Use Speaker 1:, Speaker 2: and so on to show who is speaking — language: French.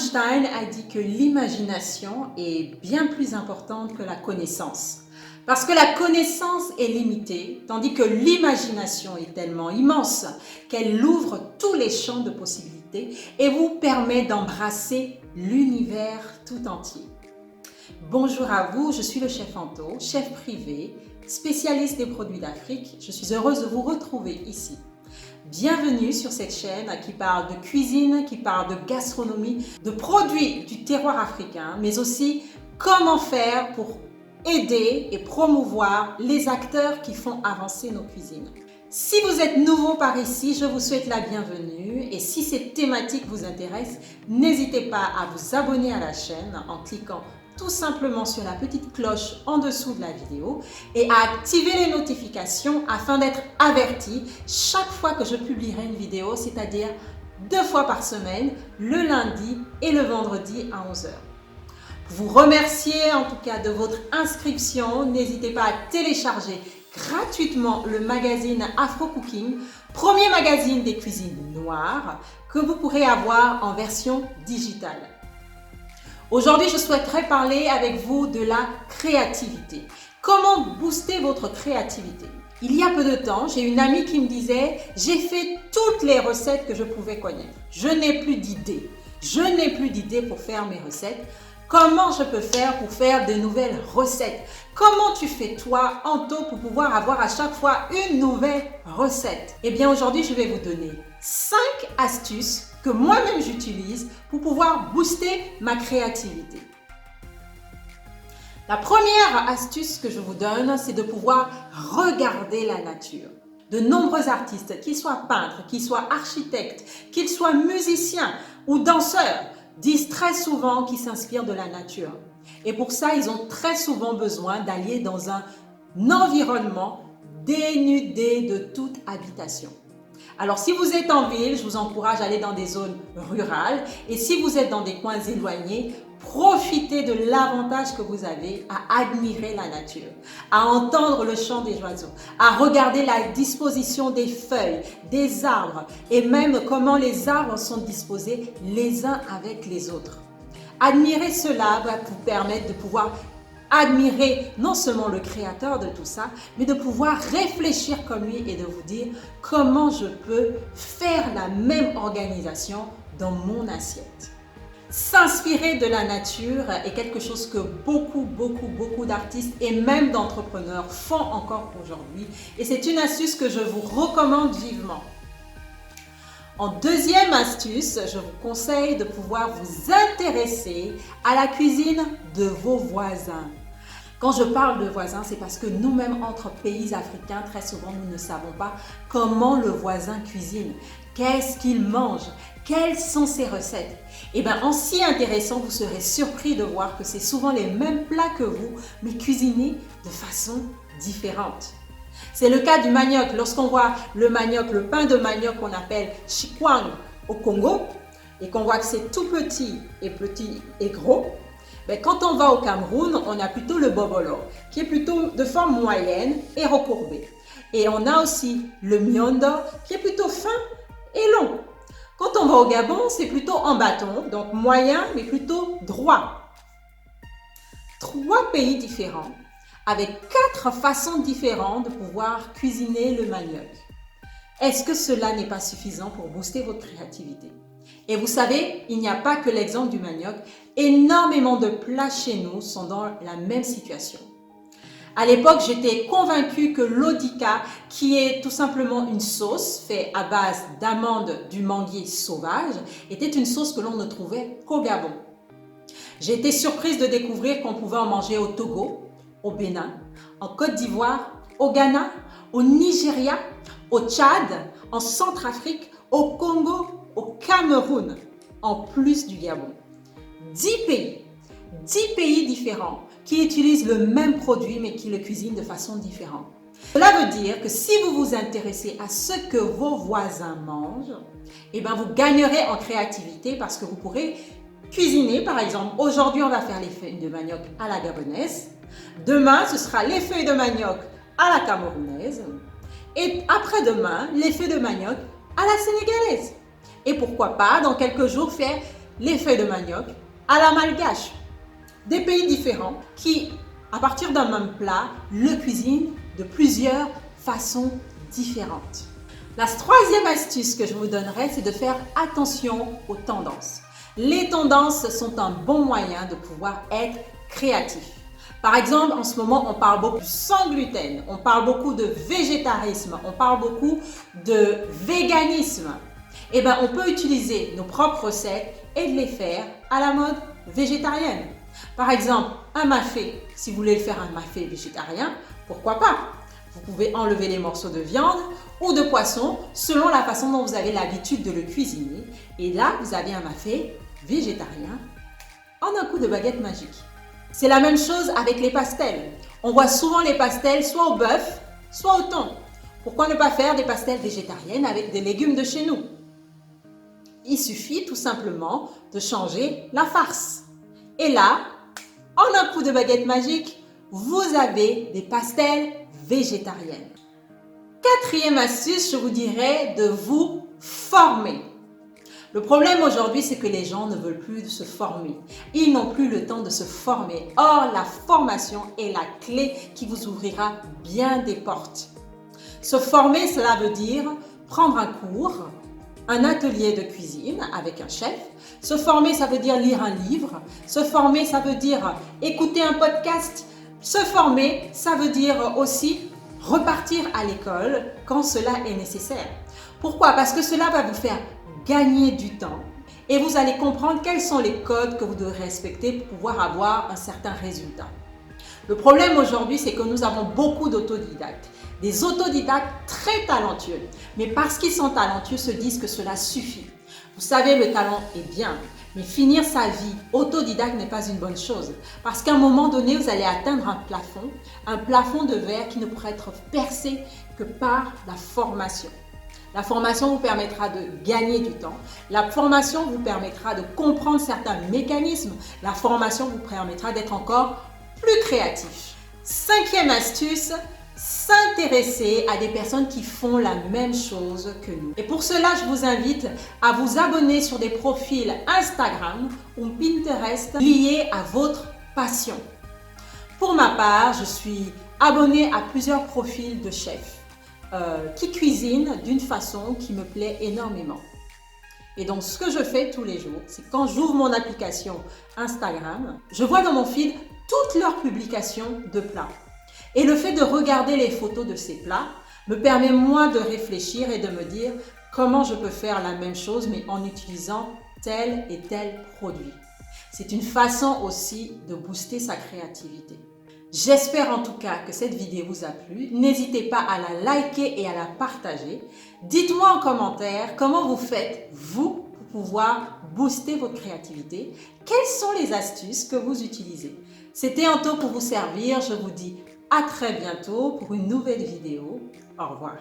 Speaker 1: Einstein a dit que l'imagination est bien plus importante que la connaissance. Parce que la connaissance est limitée, tandis que l'imagination est tellement immense qu'elle ouvre tous les champs de possibilités et vous permet d'embrasser l'univers tout entier. Bonjour à vous, je suis le chef Anto, chef privé, spécialiste des produits d'Afrique. Je suis heureuse de vous retrouver ici. Bienvenue sur cette chaîne qui parle de cuisine, qui parle de gastronomie, de produits du terroir africain, mais aussi comment faire pour aider et promouvoir les acteurs qui font avancer nos cuisines. Si vous êtes nouveau par ici, je vous souhaite la bienvenue et si cette thématique vous intéresse, n'hésitez pas à vous abonner à la chaîne en cliquant tout simplement sur la petite cloche en dessous de la vidéo et à activer les notifications afin d'être averti chaque fois que je publierai une vidéo, c'est-à-dire 2 fois par semaine, le lundi et le vendredi à 11 h. Pour vous remercier en tout cas de votre inscription, n'hésitez pas à télécharger gratuitement le magazine Afro Cooking, premier magazine des cuisines noires que vous pourrez avoir en version digitale. Aujourd'hui, je souhaiterais parler avec vous de la créativité. Comment booster votre créativité? Il y a peu de temps, j'ai une amie qui me disait « J'ai fait toutes les recettes que je pouvais connaître. Je n'ai plus d'idées. Je n'ai plus d'idées pour faire mes recettes. Comment je peux faire pour faire de nouvelles recettes? Comment tu fais toi, Anto, pour pouvoir avoir à chaque fois une nouvelle recette ?» Eh bien, aujourd'hui, je vais vous donner 5 astuces que moi-même j'utilise pour pouvoir booster ma créativité. La première astuce que je vous donne, c'est de pouvoir regarder la nature. De nombreux artistes, qu'ils soient peintres, qu'ils soient architectes, qu'ils soient musiciens ou danseurs, disent très souvent qu'ils s'inspirent de la nature. Et pour ça, ils ont très souvent besoin d'aller dans un environnement dénudé de toute habitation. Alors, si vous êtes en ville, je vous encourage à aller dans des zones rurales. Et si vous êtes dans des coins éloignés, profitez de l'avantage que vous avez à admirer la nature, à entendre le chant des oiseaux, à regarder la disposition des feuilles, des arbres et même comment les arbres sont disposés les uns avec les autres. Admirer cela va vous permettre de pouvoir admirer non seulement le créateur de tout ça, mais de pouvoir réfléchir comme lui et de vous dire comment je peux faire la même organisation dans mon assiette. S'inspirer de la nature est quelque chose que beaucoup d'artistes et même d'entrepreneurs font encore aujourd'hui et c'est une astuce que je vous recommande vivement. En deuxième astuce, je vous conseille de pouvoir vous intéresser à la cuisine de vos voisins. Quand je parle de voisins, c'est parce que nous-mêmes, entre pays africains, très souvent, nous ne savons pas comment le voisin cuisine. Qu'est-ce qu'il mange? Quelles sont ses recettes? Et bien, en s'y intéressant, vous serez surpris de voir que c'est souvent les mêmes plats que vous, mais cuisinés de façon différente. C'est le cas du manioc. Lorsqu'on voit le manioc, le pain de manioc qu'on appelle chikwang au Congo, et qu'on voit que c'est tout petit et gros, mais quand on va au Cameroun, on a plutôt le bobolo, qui est plutôt de forme moyenne et recourbée. Et on a aussi le miondo, qui est plutôt fin et long. Quand on va au Gabon, c'est plutôt en bâton, donc moyen, mais plutôt droit. 3 pays différents, avec 4 façons différentes de pouvoir cuisiner le manioc. Est-ce que cela n'est pas suffisant pour booster votre créativité? Et vous savez, il n'y a pas que l'exemple du manioc. Énormément de plats chez nous sont dans la même situation. À l'époque, j'étais convaincue que l'odika, qui est tout simplement une sauce faite à base d'amandes du manguier sauvage, était une sauce que l'on ne trouvait qu'au Gabon. J'ai été surprise de découvrir qu'on pouvait en manger au Togo, au Bénin, en Côte d'Ivoire, au Ghana, au Nigeria, au Tchad, en Centrafrique, au Congo, au Cameroun, en plus du Gabon. 10 pays différents qui utilisent le même produit mais qui le cuisinent de façon différente. Cela veut dire que si vous vous intéressez à ce que vos voisins mangent, eh bien vous gagnerez en créativité parce que vous pourrez cuisiner. Par exemple, aujourd'hui on va faire les feuilles de manioc à la gabonaise. Demain, ce sera les feuilles de manioc à la camerounaise. Et après-demain, les feuilles de manioc à la sénégalaise. Et pourquoi pas, dans quelques jours, faire les feuilles de manioc à la malgache. Des pays différents qui, à partir d'un même plat, le cuisinent de plusieurs façons différentes. La troisième astuce que je vous donnerai, c'est de faire attention aux tendances. Les tendances sont un bon moyen de pouvoir être créatif. Par exemple, en ce moment, on parle beaucoup sans gluten, on parle beaucoup de végétarisme, on parle beaucoup de véganisme. Eh bien, on peut utiliser nos propres recettes et de les faire à la mode végétarienne. Par exemple, un mafé, si vous voulez faire un mafé végétarien, pourquoi pas? Vous pouvez enlever les morceaux de viande ou de poisson selon la façon dont vous avez l'habitude de le cuisiner. Et là, vous avez un mafé végétarien en un coup de baguette magique. C'est la même chose avec les pastels. On voit souvent les pastels soit au bœuf, soit au thon. Pourquoi ne pas faire des pastels végétariennes avec des légumes de chez nous? Il suffit tout simplement de changer la farce. Et là, en un coup de baguette magique, vous avez des pastels végétariennes. Quatrième astuce, je vous dirais de vous former. Le problème aujourd'hui, c'est que les gens ne veulent plus se former. Ils n'ont plus le temps de se former. Or, la formation est la clé qui vous ouvrira bien des portes. Se former, cela veut dire prendre un cours, un atelier de cuisine avec un chef. Se former, ça veut dire lire un livre. Se former, ça veut dire écouter un podcast. Se former, ça veut dire aussi repartir à l'école quand cela est nécessaire. Pourquoi? Parce que cela va vous faire gagner du temps et vous allez comprendre quels sont les codes que vous devez respecter pour pouvoir avoir un certain résultat. Le problème aujourd'hui, c'est que nous avons beaucoup d'autodidactes. Des autodidactes très talentueux, mais parce qu'ils sont talentueux, se disent que cela suffit. Vous savez, le talent est bien, mais finir sa vie autodidacte n'est pas une bonne chose. Parce qu'à un moment donné, vous allez atteindre un plafond de verre qui ne pourra être percé que par la formation. La formation vous permettra de gagner du temps. La formation vous permettra de comprendre certains mécanismes. La formation vous permettra d'être encore plus créatif. Cinquième astuce, s'intéresser à des personnes qui font la même chose que nous. Et pour cela, je vous invite à vous abonner sur des profils Instagram ou Pinterest liés à votre passion. Pour ma part, je suis abonnée à plusieurs profils de chefs qui cuisinent d'une façon qui me plaît énormément. Et donc, ce que je fais tous les jours, c'est quand j'ouvre mon application Instagram, je vois dans mon feed toutes leurs publications de plats. Et le fait de regarder les photos de ces plats me permet moi de réfléchir et de me dire comment je peux faire la même chose mais en utilisant tel et tel produit. C'est une façon aussi de booster sa créativité. J'espère en tout cas que cette vidéo vous a plu. N'hésitez pas à la liker et à la partager. Dites-moi en commentaire comment vous faites, vous, pour pouvoir booster votre créativité. Quelles sont les astuces que vous utilisez? C'était Anto pour vous servir. Je vous dis à très bientôt pour une nouvelle vidéo. Au revoir.